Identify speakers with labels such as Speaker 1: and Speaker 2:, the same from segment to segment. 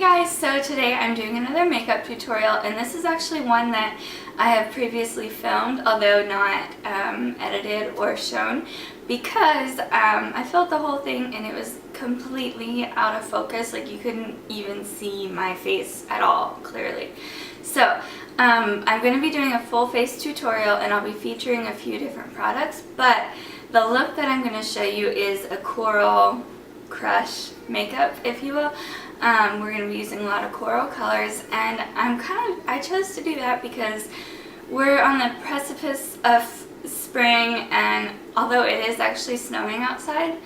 Speaker 1: guys, so today I'm doing another makeup tutorial, and this is actually one that I have previously filmed, although not edited or shown, because I filmed the whole thing and it was completely out of focus. Like, you couldn't even see my face at all clearly. So I'm going to be doing a full face tutorial, and I'll be featuring a few different products, but the look that I'm going to show you is a coral crush makeup, if you will. We're going to be using a lot of coral colors, and I chose to do that because we're on the precipice of spring, and although it is actually snowing outside,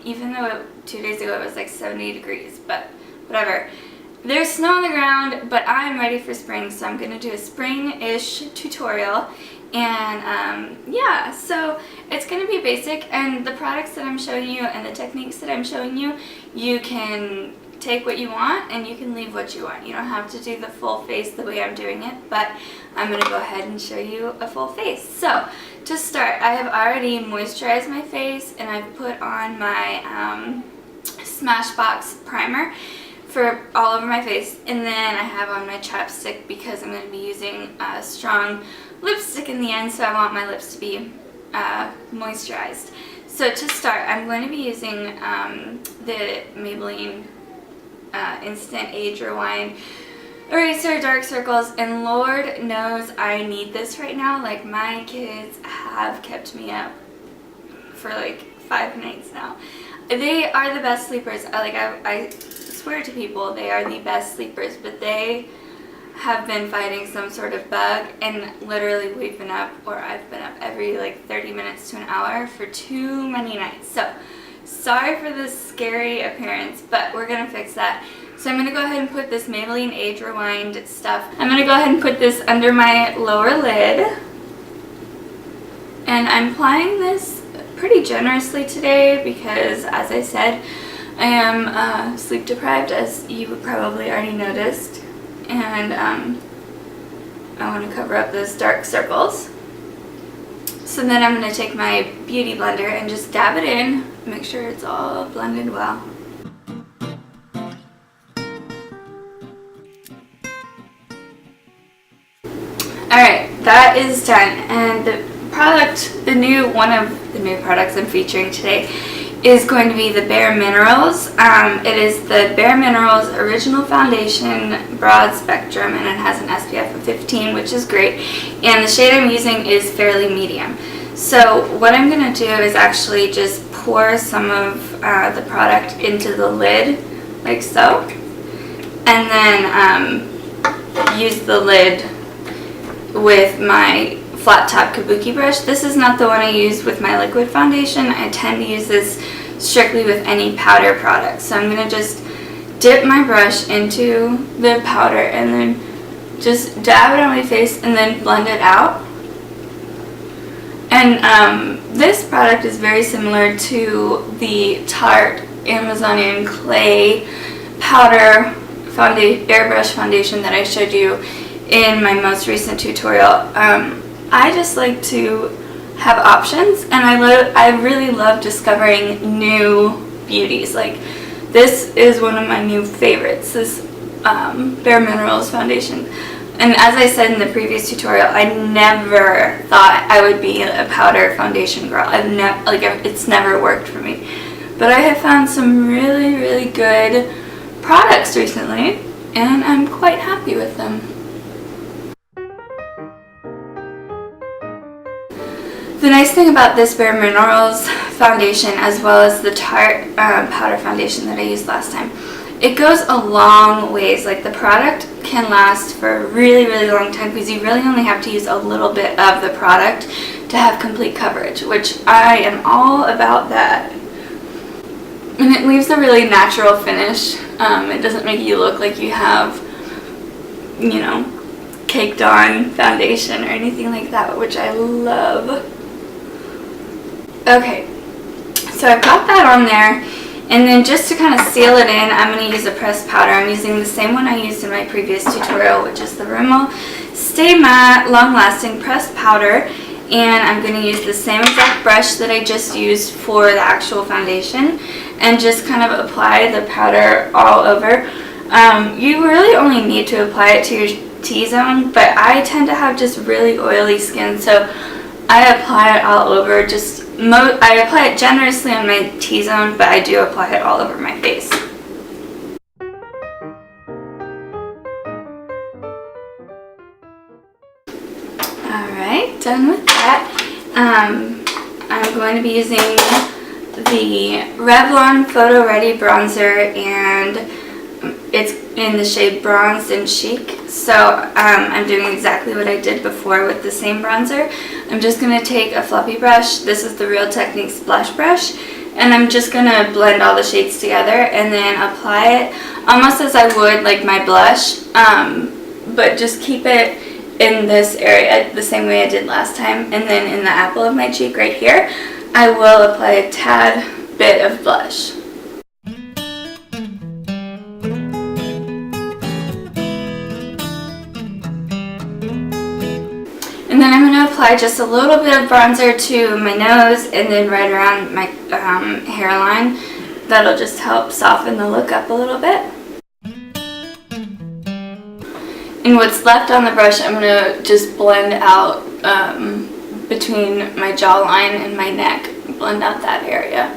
Speaker 1: even though 2 days ago it was like 70 degrees, but whatever. There's snow on the ground, but I'm ready for spring, so I'm going to do a spring-ish tutorial. And yeah, so it's going to be basic, and the products that I'm showing you and the techniques that I'm showing you, you can take what you want and you can leave what you want. You don't have to do the full face the way I'm doing it, but I'm going to go ahead and show you a full face. So to start, I have already moisturized my face, and I've put on my Smashbox primer for all over my face, and then I have on my chapstick because I'm going to be using a strong lipstick in the end, so I want my lips to be moisturized. So to start, I'm going to be using the Maybelline Instant Age Rewind Eraser Dark Circles, and Lord knows I need this right now. Like, my kids have kept me up for like 5 nights now. They are the best sleepers. I swear to people, they are the best sleepers, but they have been fighting some sort of bug, and literally we've been up, or I've been up every like 30 minutes to an hour for too many nights. So sorry for this scary appearance, but we're gonna fix that. So I'm gonna go ahead and put this Maybelline Age Rewind stuff. I'm gonna go ahead and put this under my lower lid, and I'm applying this pretty generously today because, as I said, I am sleep deprived, as you would probably already noticed, and I want to cover up those dark circles. So then I'm going to take my beauty blender and just dab it in, make sure it's all blended well. Alright, that is done, and the product, one of the new products I'm featuring today is going to be the Bare Minerals. It is the Bare Minerals Original Foundation Broad Spectrum, and it has an SPF of 15, which is great. And the shade I'm using is fairly medium. So what I'm going to do is actually just pour some of the product into the lid, like so, and then use the lid with my flat top kabuki brush. This is not the one I use with my liquid foundation. I tend to use this strictly with any powder product. So I'm going to just dip my brush into the powder and then just dab it on my face and then blend it out. And this product is very similar to the Tarte Amazonian Clay powder airbrush foundation that I showed you in my most recent tutorial. I just like to have options, and I really love discovering new beauties. Like, this is one of my new favorites, this Bare Minerals foundation. And as I said in the previous tutorial, I never thought I would be a powder foundation girl. It's never worked for me. But I have found some really, really good products recently, and I'm quite happy with them. The nice thing about this Bare Minerals foundation, as well as the Tarte powder foundation that I used last time, it goes a long ways. Like, the product can last for a really, really long time because you really only have to use a little bit of the product to have complete coverage, which I am all about that. And it leaves a really natural finish. It doesn't make you look like you have, you know, caked on foundation or anything like that, which I love. Okay, so I've got that on there, and then just to kind of seal it in, I'm going to use a pressed powder. I'm using the same one I used in my previous tutorial, which is the Rimmel Stay Matte Long Lasting Pressed Powder, and I'm going to use the same exact brush that I just used for the actual foundation, and just kind of apply the powder all over. You really only need to apply it to your T-zone, but I tend to have just really oily skin, so I apply it all over. I apply it generously on my T-zone, but I do apply it all over my face. Alright, done with that. I'm going to be using the Revlon Photo Ready Bronzer, and it's in the shade Bronzed and Chic. So I'm doing exactly what I did before with the same bronzer. I'm just going to take a fluffy brush. This is the Real Techniques blush brush, and I'm just going to blend all the shades together and then apply it almost as I would like my blush, but just keep it in this area the same way I did last time, and then in the apple of my cheek right here I will apply a tad bit of blush. And then I'm going to apply just a little bit of bronzer to my nose and then right around my hairline. That'll just help soften the look up a little bit. And what's left on the brush, I'm going to just blend out between my jawline and my neck. Blend out that area.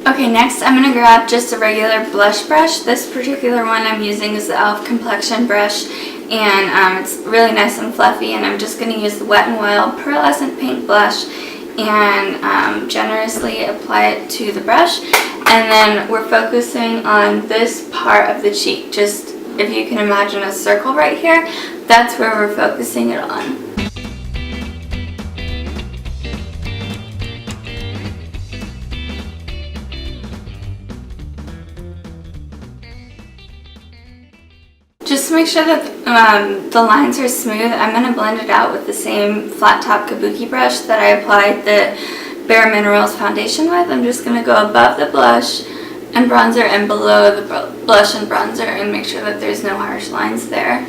Speaker 1: Okay, next I'm going to grab just a regular blush brush. This particular one I'm using is the e.l.f. Complexion brush, and it's really nice and fluffy, and I'm just going to use the Wet n Wild Pearlescent Pink blush and generously apply it to the brush. And then we're focusing on this part of the cheek. Just if you can imagine a circle right here, that's where we're focusing it on. Just to make sure that the lines are smooth, I'm going to blend it out with the same flat top kabuki brush that I applied the Bare Minerals foundation with. I'm just going to go above the blush and bronzer and below the blush and bronzer and make sure that there's no harsh lines there.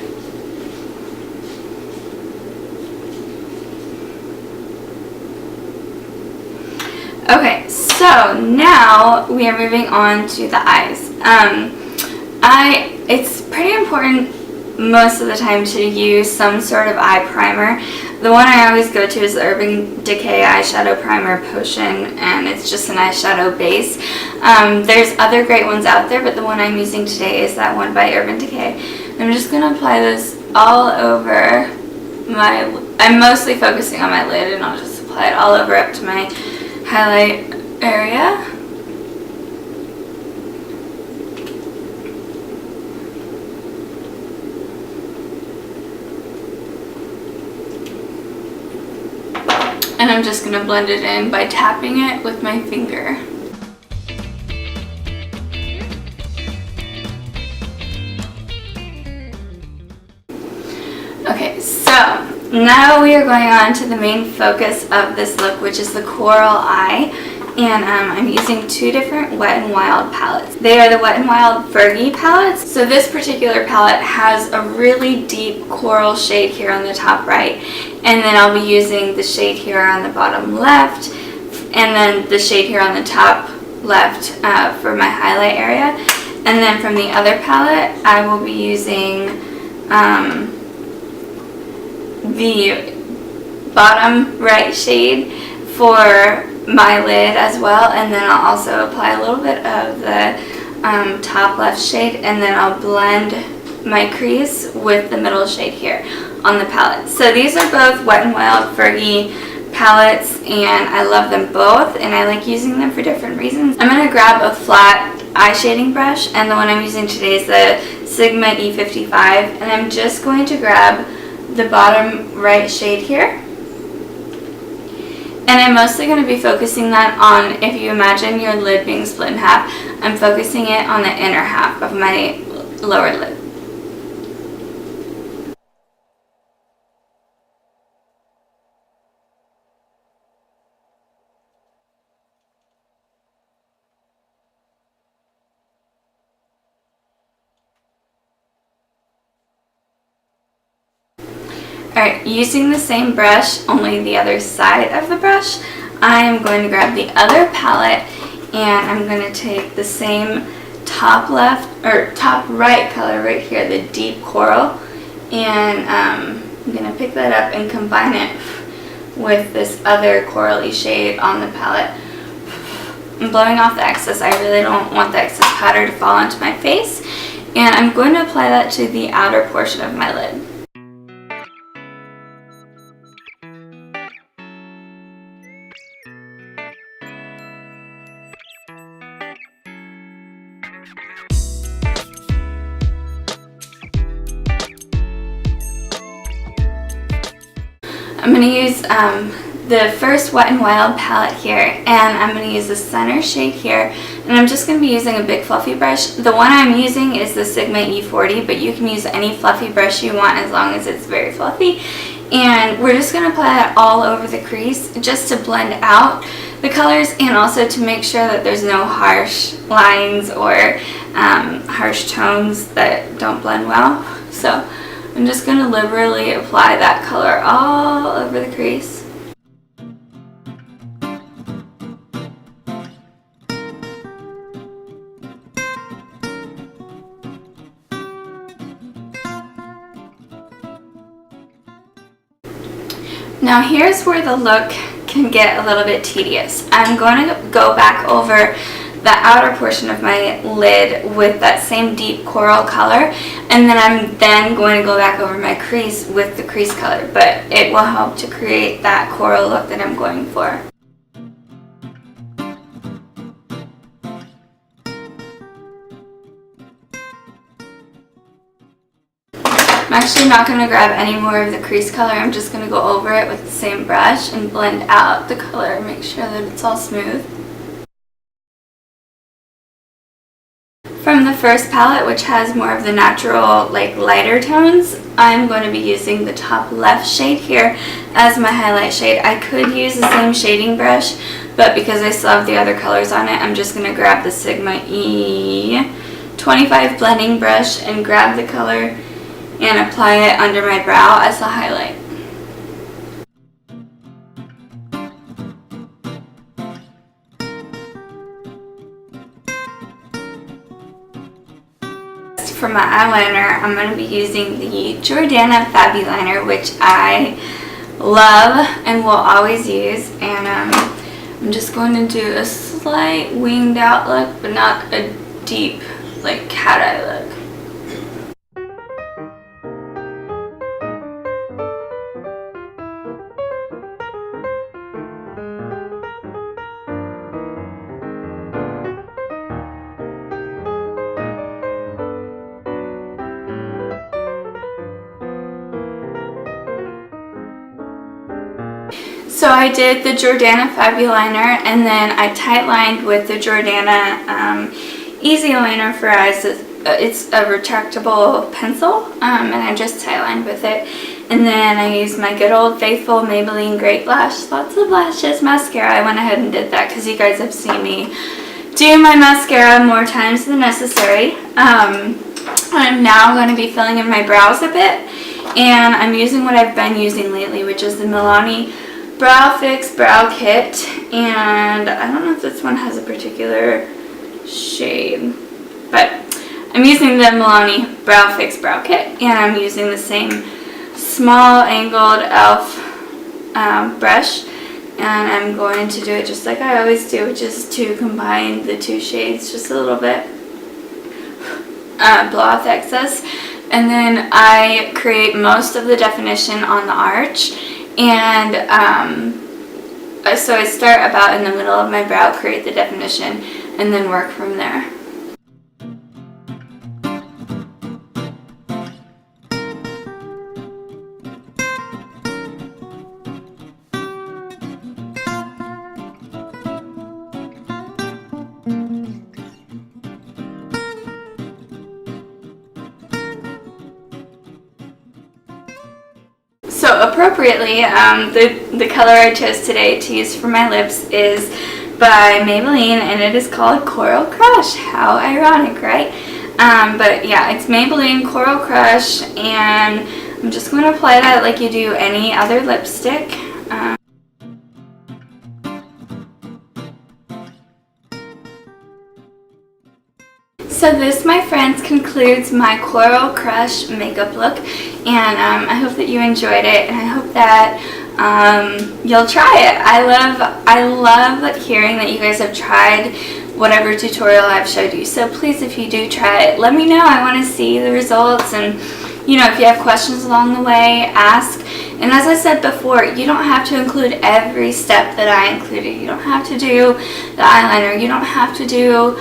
Speaker 1: Okay, so now we are moving on to the eyes. It's pretty important most of the time to use some sort of eye primer. The one I always go to is the Urban Decay Eyeshadow Primer Potion, and it's just an eyeshadow base. There's other great ones out there, but the one I'm using today is that one by Urban Decay. I'm just going to apply this all over I'm mostly focusing on my lid, and I'll just apply it all over up to my highlight area. And I'm just going to blend it in by tapping it with my finger. Okay, so now we are going on to the main focus of this look, which is the coral eye. And I'm using two different Wet n Wild palettes. They are the Wet n Wild Fergie palettes. So this particular palette has a really deep coral shade here on the top right. And then I'll be using the shade here on the bottom left, and then the shade here on the top left for my highlight area. And then from the other palette, I will be using the bottom right shade for my lid as well, and then I'll also apply a little bit of the top left shade, and then I'll blend my crease with the middle shade here on the palette. So these are both Wet n Wild Fergie palettes, and I love them both, and I like using them for different reasons. I'm going to grab a flat eye shading brush, and the one I'm using today is the Sigma E55, and I'm just going to grab the bottom right shade here. And I'm mostly going to be focusing that on, if you imagine your lid being split in half, I'm focusing it on the inner half of my lower lid. Alright, using the same brush, only the other side of the brush, I'm going to grab the other palette, and I'm going to take the same top left or top right color right here, the deep coral, and I'm gonna pick that up and combine it with this other corally shade on the palette. I'm blowing off the excess. I really don't want the excess powder to fall onto my face, and I'm going to apply that to the outer portion of my lid. I'm going to use the first Wet n Wild palette here, and I'm going to use the center shade here, and I'm just going to be using a big fluffy brush. The one I'm using is the Sigma E40, but you can use any fluffy brush you want as long as it's very fluffy. And we're just going to apply that all over the crease just to blend out the colors, and also to make sure that there's no harsh lines or harsh tones that don't blend well. So I'm just going to liberally apply that color all over the crease. Now here's where the look can get a little bit tedious. I'm going to go back over the outer portion of my lid with that same deep coral color, and then I'm going to go back over my crease with the crease color, but it will help to create that coral look that I'm going for. I'm actually not going to grab any more of the crease color. I'm just going to go over it with the same brush and blend out the color, make sure that it's all smooth. From the first palette, which has more of the natural, like, lighter tones, I'm going to be using the top left shade here as my highlight shade. I could use the same shading brush, but because I still have the other colors on it, I'm just going to grab the Sigma E25 blending brush and grab the color and apply it under my brow as the highlight. For my eyeliner, I'm going to be using the Jordana Fabuliner, which I love and will always use, and I'm just going to do a slight winged out look, but not a deep, like, cat eye look. So I did the Jordana Fabuliner, and then I tight lined with the Jordana Easy Liner for Eyes. It's a retractable pencil, and I just tight lined with it. And then I used my good old faithful Maybelline Great Lash, Lots of Lashes mascara. I went ahead and did that because you guys have seen me do my mascara more times than necessary. I'm now going to be filling in my brows a bit, and I'm using what I've been using lately, which is the Milani Brow Fix Brow Kit, and I don't know if this one has a particular shade, but I'm using the Milani Brow Fix Brow Kit, and I'm using the same small angled e.l.f. Brush, and I'm going to do it just like I always do, which is to combine the two shades just a little bit, blow off the excess, and then I create most of the definition on the arch. And so I start about in the middle of my brow, create the definition, and then work from there. So appropriately, the color I chose today to use for my lips is by Maybelline, and it is called Coral Crush. How ironic, right? But yeah, it's Maybelline Coral Crush, and I'm just going to apply that like you do any other lipstick. So So this, my friends, concludes my Coral Crush makeup look, and I hope that you enjoyed it, and I hope that you'll try it. I love hearing that you guys have tried whatever tutorial I've showed you. So please, if you do try it, let me know. I want to see the results, and you know, if you have questions along the way, ask. And as I said before, you don't have to include every step that I included. You don't have to do the eyeliner. You don't have to do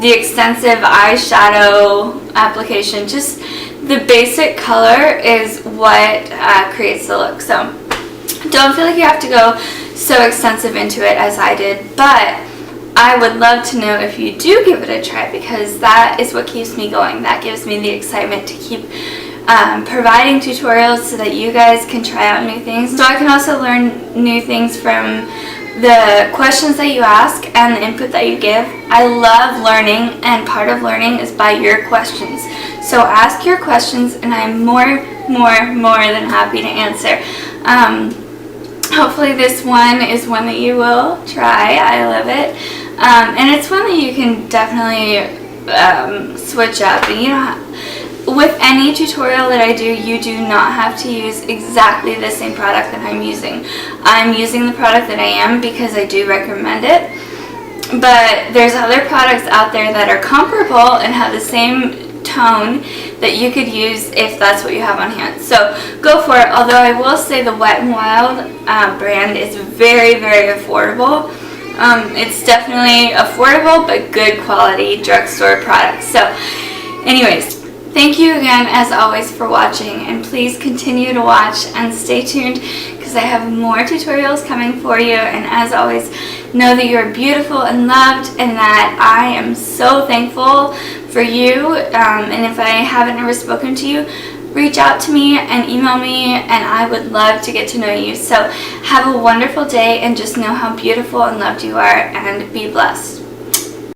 Speaker 1: the extensive eyeshadow application. Just the basic color is what creates the look. So don't feel like you have to go so extensive into it as I did, but I would love to know if you do give it a try, because that is what keeps me going. That gives me the excitement to keep providing tutorials so that you guys can try out new things. So I can also learn new things from the questions that you ask and the input that you give. I love learning, and part of learning is by your questions. So ask your questions, and I'm more than happy to answer. Hopefully this one is one that you will try. I love it. And it's one that you can definitely switch up. And you know, with any tutorial that I do, you do not have to use exactly the same product that I'm using. I'm using the product that I am because I do recommend it. But there's other products out there that are comparable and have the same tone that you could use if that's what you have on hand. So go for it. Although I will say the Wet n Wild brand is very affordable. It's definitely affordable but good quality drugstore product. So anyways, thank you again as always for watching, and please continue to watch and stay tuned because I have more tutorials coming for you. And as always, know that you're beautiful and loved, and that I am so thankful for you. And if I haven't ever spoken to you, reach out to me and email me, and I would love to get to know you. So have a wonderful day, and just know how beautiful and loved you are, and be blessed.